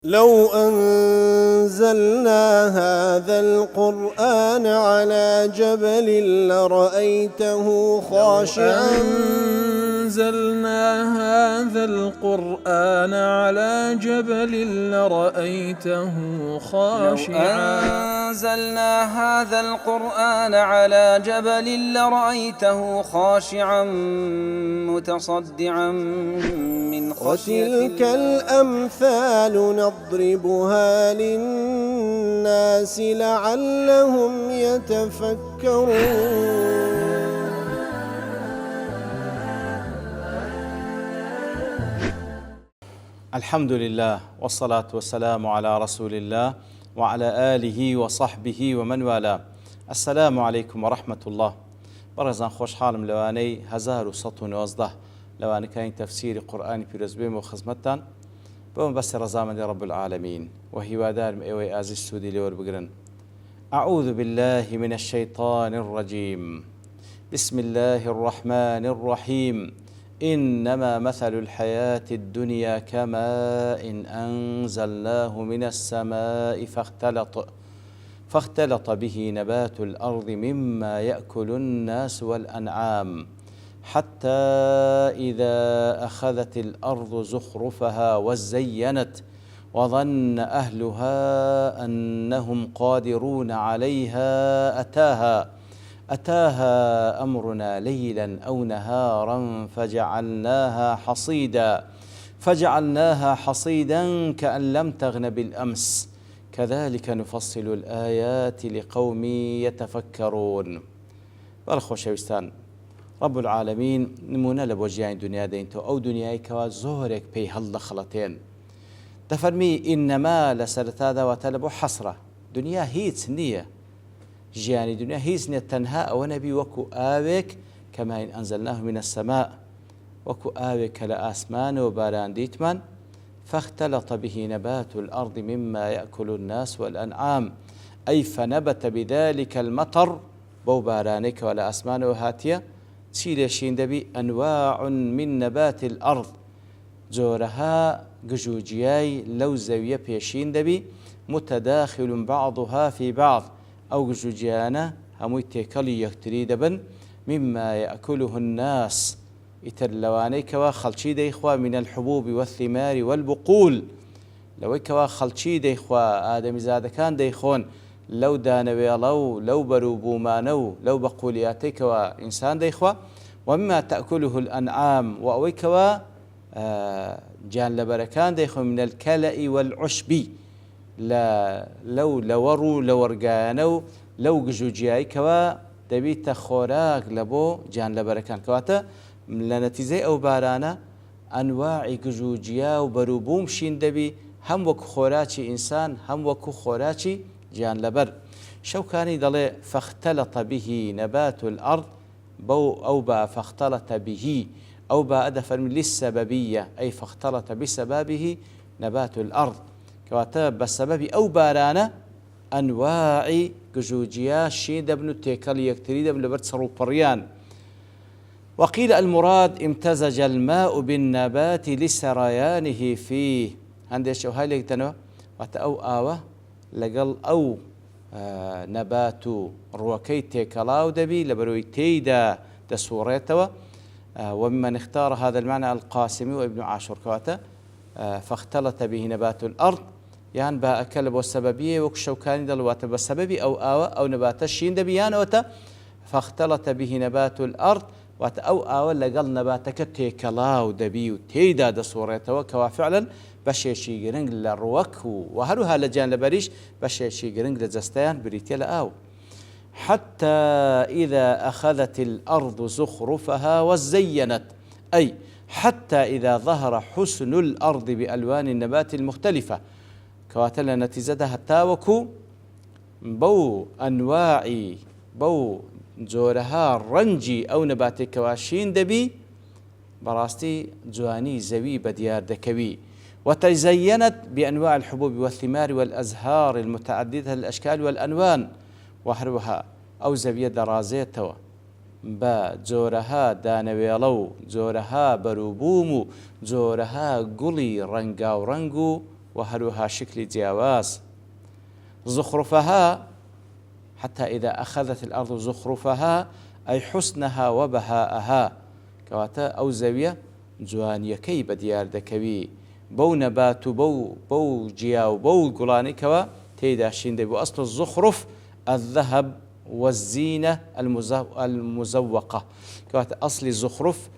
لو أنزلنا هذا القرآن على جبل لرأيته خاشعا أنزلنا هذا القرآن على جبل لرأيته خاشعا أنزلنا هذا القرآن على جبل لرأيته خاشعا متصدعا من خشية وتلك الأمثال نضربها للناس لعلهم يتفكرون. الحمد لله والصلاة والسلام على رسول الله وعلى آله وصحبه ومن والاه. السلام عليكم ورحمة الله. برزان خوش حالم لواني 1119 لواني كاين تفسير قرآن بيرزبيم وخزمتان بوم بس رزامن رب العالمين وهي وادار ايوي ازي السودي لور بقرن. أعوذ بالله من الشيطان الرجيم. بسم الله الرحمن الرحيم. إنما مثل الحياة الدنيا كماء أنزلناه من السماء فاختلط به نبات الأرض مما يأكل الناس والأنعام حتى إذا أخذت الأرض زخرفها وزينت وظن أهلها أنهم قادرون عليها أتاها أمرنا ليلا أو نهارا فجعلناها حصيدا كأن لم تغن بالأمس كذلك نفصل الآيات لقوم يتفكرون. والخوشوستان رب العالمين نمونا لبوجيان دنيا دينتو أو دنياي كوا زورك بي هل خلطين تفرمي إنما لسرتادا وتلبو حسرة دنيا هيت نية جياني دنيا هيت نية تنها أو نبي وكو آوك كما إن أنزلناه من السماء وكو آوك لآسمان وباران ديتمان فاختلط به نبات الأرض مما يأكل الناس والأنعام أي فنبت بذلك المطر بو بارانك ولا أسمان وهاتية تشيلشين دبي أنواع من نبات الأرض جورها جوجياي لو زاوية بيشين دبي متداخل بعضها في بعض أو جوجيانا هموي تيكالي يكتري دبن مما يأكله الناس يترلوانيك وخلشي ديخوا من الحبوب والثمار والبقول لويك وخلشي ديخوا آدم زاد كان ديخون لو دانوي لو بروبو مانو لو بقولياتيك وإنسان ديخوا ومما تأكله الأنعام وأويك جان لبركان ديخوا من الكلأ والعشب لو لورو لورقانو لو جوجياي كوا دبيت خوراك لبو جان لبركان كواتا لنتيزي أو بارانا أنواع جوجيا وبروبوم شين دبي هم وكو خوراتي إنسان هم وكو خوراتي جان لبر شوكاني ضلي فاختلط به نبات الأرض بو أو با فاختلط به أو با أدفر من للسببية أي فاختلط بسببه نبات الأرض كواتا بسبب أو بارانا أنواع جوجيا شين دبنو تيكال يكتري دبن لبرت صرو بريان. وقيل المراد امتزج الماء بالنبات لسريانه فيه عندي شو هاي اللي تنو وتأو آوة لقل أو نبات روكي تيكلاو دبي لبروي تيدا دسوريتوا. وممن اختار هذا المعنى القاسمي وابن عاشور كواتا فاختلط به نبات الأرض يعني با أكل بالسببية وكشوكاني دلوات بالسببي أو آوة أو نبات الشين دبيان وتا فاختلط به نبات الأرض أو آوة لقل نباتك تيكلاو دبي وتيدا دسوريتوا كوا فعلا بشيشي قرنق للروك وهروها لجان لبريش بشيشي قرنق لزستيان بريتيا لآو حتى إذا أخذت الأرض زخرفها وزينت أي حتى إذا ظهر حسن الأرض بألوان النبات المختلفة كواتل نتيزتها التاوكو بو أنواعي بو جورها رنجي أو نبات كواشين دبي براستي جواني زوي بديار دكوي وتزينت بأنواع الحبوب والثمار والأزهار المتعددة الأشكال والألوان وهروها أو زوية درازيتوا با جورها دانويلو جورها بروبومو جورها قلي رنقا ورنقو وهروها شكل جیاواز. زخرفها حتى إذا أخذت الأرض زخرفها أي حسنها وبهاءها كواتا أو زەویە جوانیەکەی بەدیار دەکەوی بەو نەبات و بەو جیا و بەو گوڵانەی تێیدا شین دەبێ. وأصل الزخرف الذهب والزينة المزوقة كواتا أصل زخرف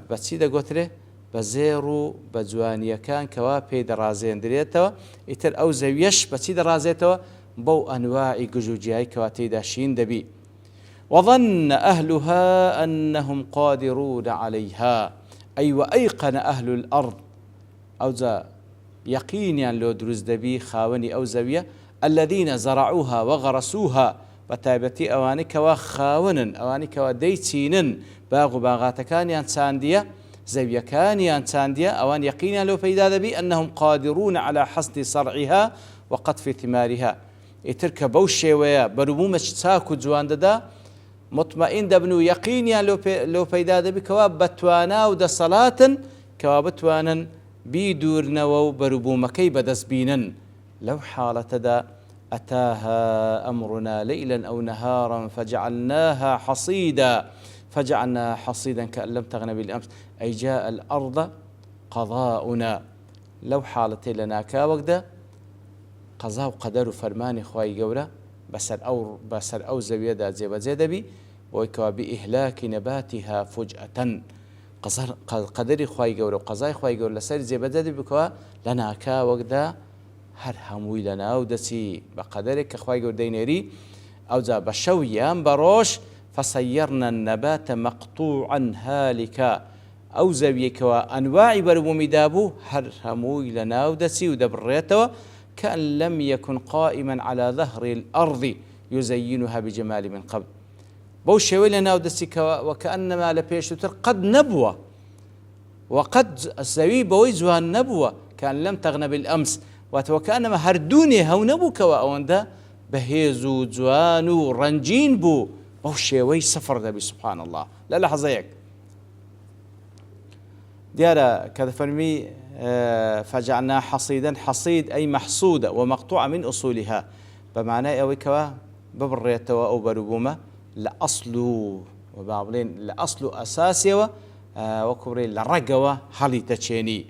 بەچی دەگوترێ بە زێڕ و بە جوانیەکان کەوا پێی دەڕازێنرێتەوە. ئیتر ئەو زەویەش بەچی دەڕازێتەوە بەو ئەنواعی گژوجیایی کەوا تێیدا شین دەبی. وظن أهلها أنهم قادرون عليها أي وأيقن أهل الأرض أو ذا يقينيان لو دروز دبي خاوني أو زەویە الذين زرعوها وغرسوها بتابتي أوانك وخاونا أوانك وديتينن باغ باغاتكانيان ساندية زەویەکانیان چاندیە ئەوان یەقینیان لەو پەیدا دەبی أنهم قادرون على حصد صرعها وقطف ثمارها. ئیتر کە بەو شێوەیە بەروبوومەی چاک و جوان دەدا مطمئین دەبن و یەقینیان لەو پەیدا دەبی کەوا بەتوانا و دەسەڵاتن کەوا بتوانن بیدورنەوە و بەروبوومەکەی بەدەست بینن. لەو حاڵەتەدا أتاها أمرنا ليلا أو نهارا فجعلناها حصيدا كأن لم تغن بالأمس أي جاء الأرض قضاؤنا. لو حالتي لنا كاوكدا قضاء وقدر فرماني خواي جورا بسر أو زبيدا زيبا ويكوا بإهلاك نباتها فجأة قدر خواي جورا وقضاء خواي جورا لسر زيبا بكوا لنا كاوكدا هر هموي لنا ودسي بقدرك خواي جورا دينيري أو ذا بشويان بروش فصيرنا النبات مقطوعا هالكا أو زەویەکەوە أنواعی بەروبوومی دابوو هەر هەمووی لە ناو دەچی و دەبڕێتەوە كأن لم يكن قائما على ظهر الأرض يزينها بجمال من قبل. بەو شێوەی لە ناو دەچی وكأنما لە پێشووتر قەت نەبووە وقد زەوی بەوەی جوان نەبووە كأن لم تغن بالأمس وكأنما هەردوونێ هەو نەبوو کەوە ئەوەندە بەهێز و جوان و ڕەنجین بوو. بەو شێوەی سفر دەبی سبحان الله لە لەحظەیەک. دیارە کە دەفەرمی فجعلنا حصيدا حصيد أي محصودة ومقطوعة من أصولها بمعنى أوي كوا ببريتوا أو بروبومة لأصل وبابلين لأصل أساسي وكبري لرقوة حالي تشيني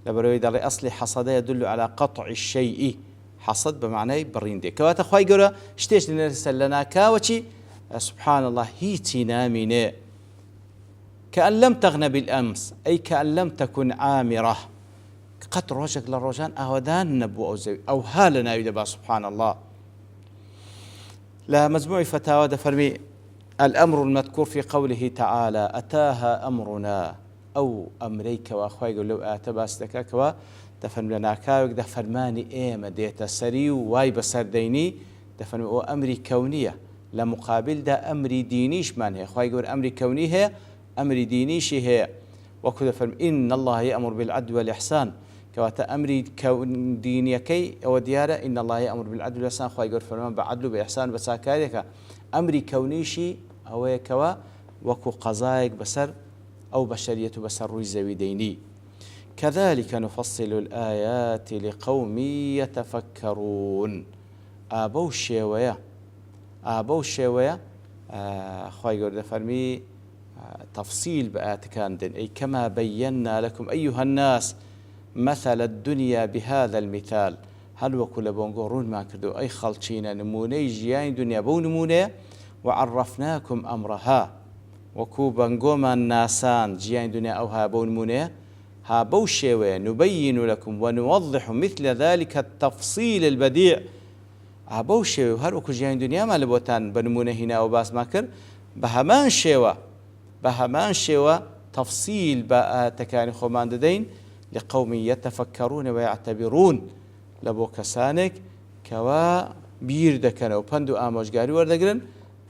لبروي داري أصلي حصد يدل على قطع الشيء حصد بمعنى بريندي كوا تخواي قرا شتيش لنرسل لنا كاوتي سبحان الله هيتي نامينه كأن لم تغن بالأمس أي كأن لم تكن عامرة قد روجك للروجان أهودان نبو أو زوي أو هالنا يدبا سبحان الله. لا مجموع فتاوى دفرمي الأمر المذكور في قوله تعالى أتاها أمرنا أو أمريك وأخوي يقول لو آتباس دكاكوا دفرم لنا كاوك دفرماني إيما ديتا سريو واي بسر ديني دفرمي أو أمري كونية لمقابل دا أمري دينيش من هي أخوي يقول أمري كوني هي أمري دينيشي هي وكذا فرم إن الله يأمر بالعدل والإحسان كواتا أمري كون دينيكي أو ديارة إن الله يأمر بالعدل والإحسان خواهي يقول فرمان بعدل بإحسان بساكاريك أمري كونيشي أو كوا وكو قضايق بسر أو بشرية بسر رويزوي ديني كذلك نفصل الآيات لقوم يتفكرون. آبو الشيوية خواهي يقول فرمي تفصيل بآتكان دين أي كما بينا لكم أيها الناس مثل الدنيا بهذا المثال هل وكل بونقورون ما كردو أي خلطينا نموني جيان دنيا بو نموني وعرفناكم أمرها وكو بانقوما الناسان جيان دنيا أوها بو نموني ها بو شيوه نبين لكم ونوضح مثل ذلك التفصيل البديع بو شيوه هل وكو جيان دنيا ما لبوتان بنموني هنا وباس ما كر بهمان شێوە تفصيل بآتەکانی خۆمان دەدەین لقوم يتفكرون ويعتبرون لبو كسانك كوا بیر دەکەنەوە پند و ئامۆژگاری وەردەگرن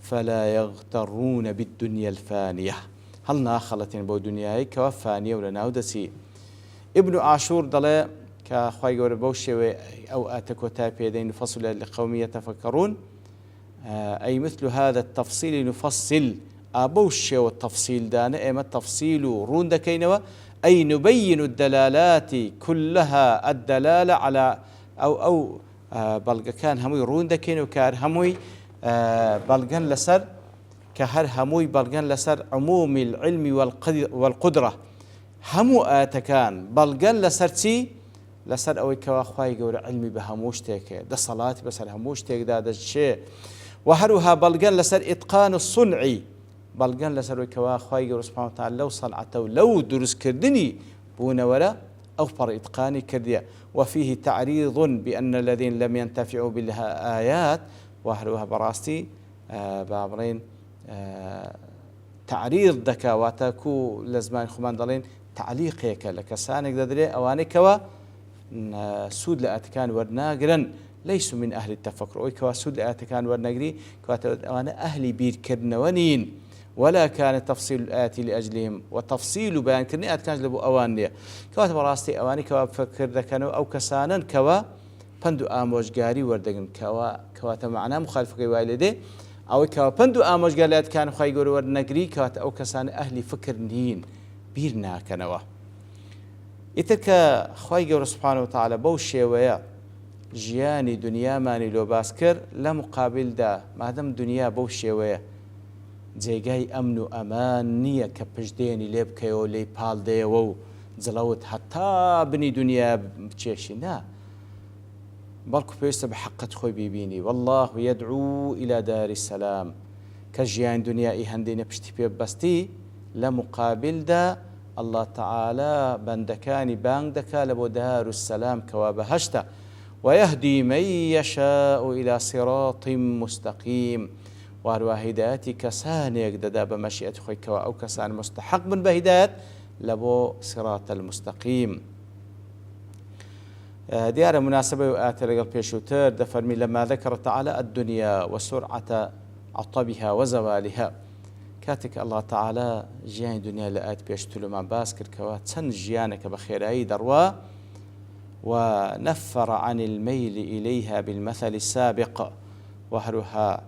فلا يغترون بالدنيا الفانية هەڵ ناخەڵەتێن بۆ دنیای کەوا فانیە و لەناو دەچی. ابن عاشور دەڵێ کە خوای گەورە بەو شێوەیە ئەو ئاتە کۆتا پێدەین فصل لقوم يتفكرون أي مثل هذا التفصيل نفصل أبو الشيء والتفصيل دانا إما التفصيل رون دكينوا أي نبين الدلالات كلها الدلالة على أو بلغ كان هموي رون دكين وكار هموي بلغن لسر كهر هموي بلغن لسر عموم العلم والقدرة همو آتكان بلغن لسر تي لسر أوي كواخواي قول علمي بهموش تيك ده صلاة بسر هموش تيك ده الشيء وهروها بلغن لسر إتقان الصنعي بلغن لسر وكواخواي قول سبحانه وتعالى لو صنعته لو درس كردني بون ولا أوفر إتقاني كرديا وفيه تعريض بأن الذين لم ينتفعوا بالآيات وهروها براستي بابرين تعريض دكا واتاكو لزمان خمان دلين تعليق هيك لكسانك ددري أوانكوا سود لأتكان ورناقرا ليسوا من أهل التفكر ويكوا سود لأتكان ورناقري وانا أهلي بير كرنوانين ولا كان تفصيل الآيات لأجلهم وتفصيل بيان كرني أتكان لبو أوانية كوا براستي أواني كوا فكر دكانو أو كسانا كوا پندو آموزگاری وردگن كوا تمعنا مخالفة والده أو كوا پندو آموزگاریات كان خواهي قول ورنقري كوا أو كسان أهلي فكر نين بيرنا كنوا إتك خواهي قول سبحانه وتعالى بوشي ويا جياني دنيا ماني لو باسكر لمقابل دا مادم دنيا بوشي ويا جيغاي أمن وأمان نية كبجديني ليبكيو لي پال ديوو زلوت حتى بني دنيا بچيشي نا بلكو بيست بحقت خوي بيبيني والله يدعو إلى دار السلام كجيان دنيا هندين بشتي بيبستي لمقابل دا الله تعالى بندكاني باندكا لبو دار السلام كوابهشتا ويهدي من يشاء إلى صراط مستقيم واروا هدايتي كسان يقددا بمشيئة خوي كوا أو كسان مستحق من بهدايات لبو صراط المستقيم ديار مناسبة وآتي لقل بيشوتر دفرمي لما ذكر تعالى الدنيا وسرعة عطبها وزوالها كاتك الله تعالى جيان دنيا لآت بيشتلو مع باسكر كوا تسن جيانك بخيري دروا ونفر عن الميل إليها بالمثل السابق وهروها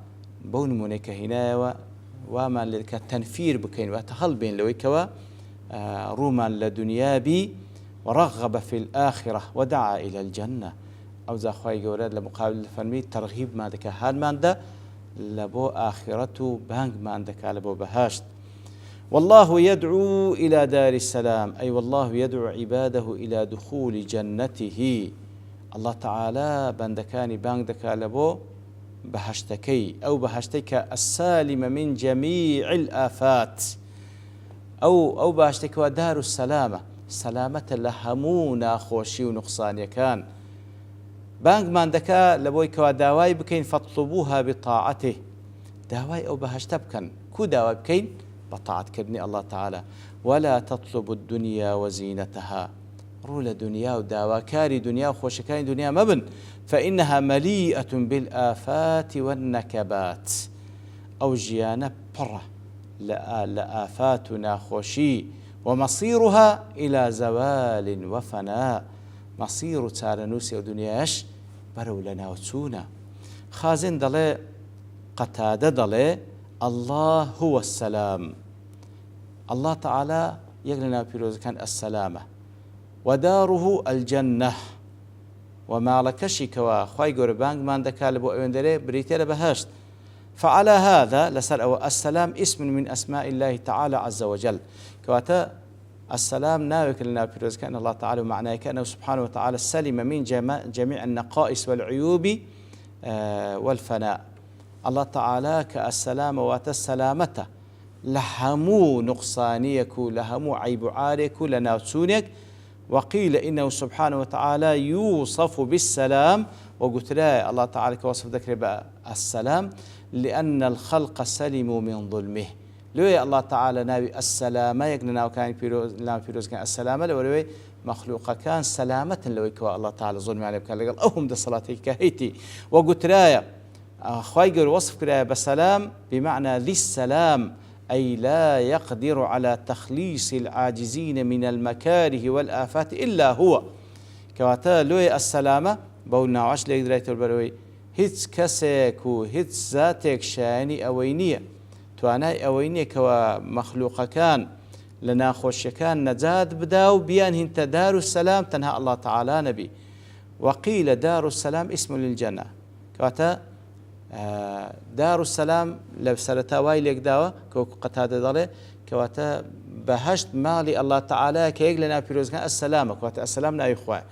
بون منك هنا وما لك تنفير بكين وتخل بين لويكوا روما لدنيا بي ورغب في الآخرة ودعا إلى الجنة أو ذا خواهي قولاد لمقابل الفرمي ترغيب ما عندك هال ما عنده لبو آخرته بانق ما عندك لبو بهاشت والله يدعو إلى دار السلام أي والله يدعو عباده إلى دخول جنته الله تعالى بندكاني بانق لبو بهشتكي أو بهشتك السالم من جميع الآفات أو بهشتك ودار السلامة سلامة لهمونا خوشي ونقصان يكان بانق من دكا لبوي كوا داواي بكين فاطلبوها بطاعته داواي أو بهشتبكن كو داواي بكين بطاعة كبني الله تعالى ولا تطلب الدنيا وزينتها رول دنيا وداوا كاري دنيا وخوشكاني دنيا مبن فإنها مليئة بالآفات والنكبات أو جيانة برة لآفاتنا خوشي ومصيرها إلى زوال وفناء مصير تارنوسي ودنياش برو لنا وتسونا خازن دلي قتادة دلي الله هو السلام الله تعالى يقلنا بيروز كان السلامة وداره الجنة وما لكشي كوا خواي قربانك ما عندك لبو اندري بريتير بهشت فعلى هذا لسر السلام اسم من أسماء الله تعالى عز وجل كواتا السلام ناوك لنا بيروز كان الله تعالى معناه كأنه سبحانه وتعالى السلم من جميع النقائص والعيوب والفناء الله تعالى كالسلام واتسلامته لهمو نقصانيك لهمو عيب عارك لناوتسونك وقيل إنه سبحانه وتعالى يوصف بالسلام وقلت لا الله تعالى كوصف ذكر السلام لأن الخلق سلموا من ظلمه لو الله تعالى نبي السلامة يقلنا وكان فيروز كان السلامة لو مخلوق كان سلامة لو يكوى الله تعالى ظلم عليه كان لقال أهم ده صلاتي كهيتي وقلت لا خواهي وصف كرايا بالسلام بمعنى ذي السلام أي لا يقدر على تخليص العاجزين من المكاره والآفات إلا هو كواتا لوي السلامة بولنا عش ليك درايت البروي هيتس كسك وهيتس ذاتك شاني أوينية تواناي أوينية كوا مخلوق كان لنا خوشكان نجات بداو بيان هنت دار السلام تنهى الله تعالى نبي. وقيل دار السلام اسم للجنة كواتا دار السلام لو سرتا وايلك داوا كوكو قتادة ضلي كواتا بهشت مالي الله تعالى كيق لنا بيروز كان السلام كواتا السلام ناي خواه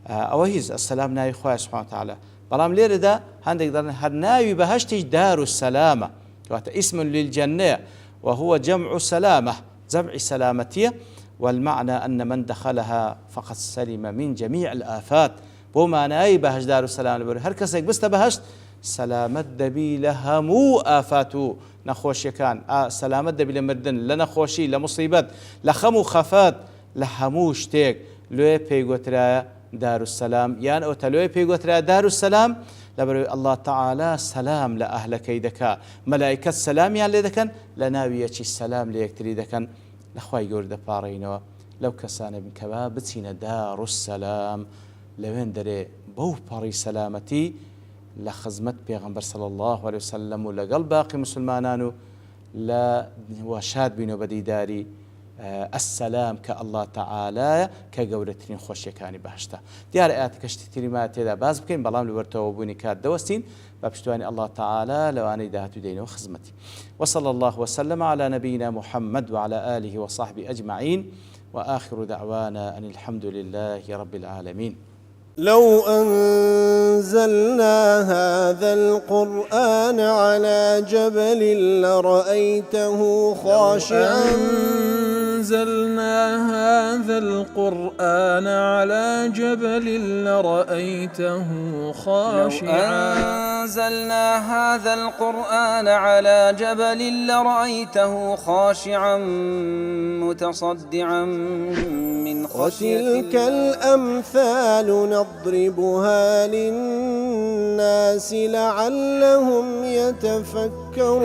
أوهيز السلام ناي خواه سبحانه وتعالى بلام ليرة دا هندك دارن هر ناوي بهشتش دار السلامة كواتا اسم للجنة وهو جمع سلامة جمع سلامتية والمعنى أن من دخلها فقد سلم من جميع الآفات بوما ناي بهش دار السلام لبر هر كسك بست بهشت سلامت دبي لهمو آفاتو نخوشي كان سلامت دبي لمردن لنخوشي لمصيبت لخمو خفات لهمو شتيك لوي بيغوترا دار السلام يعني او تلوي بيغوترا دار السلام لبر الله تعالى سلام لأهل كيدك ملائكة السلام يعني لدكن لناوية السلام ليكتري دكن لخواي يورد بارينو لو كسان بن كباب بتسين دار السلام لوين دري بو باري سلامتي لخزمت بيغمبر صلى الله عليه وسلم ولقل باقي مسلمانانو لا وشاد بينو بدي داري السلام كالله تعالى كجورتين خوش كاني بهشتا ديار آيات كشتي ما تدا باز بكين بلام لورتو وبوني كات دوستين بابشتواني الله تعالى لو أنا دهت دينه وخزمتي وصلى الله وسلم على نبينا محمد وعلى آله وصحبه أجمعين وآخر دعوانا أن الحمد لله رب العالمين. لو أنزلنا هذا القرآن على جبل لرأيته خاشعا أنزلنا هذا القرآن على جبل لرأيته خاشعا لو أنزلنا هذا القرآن على جبل لرأيته خاشعا متصدعا من خشية الله. وتلك الأمثال نضربها للناس لعلهم يتفكرون.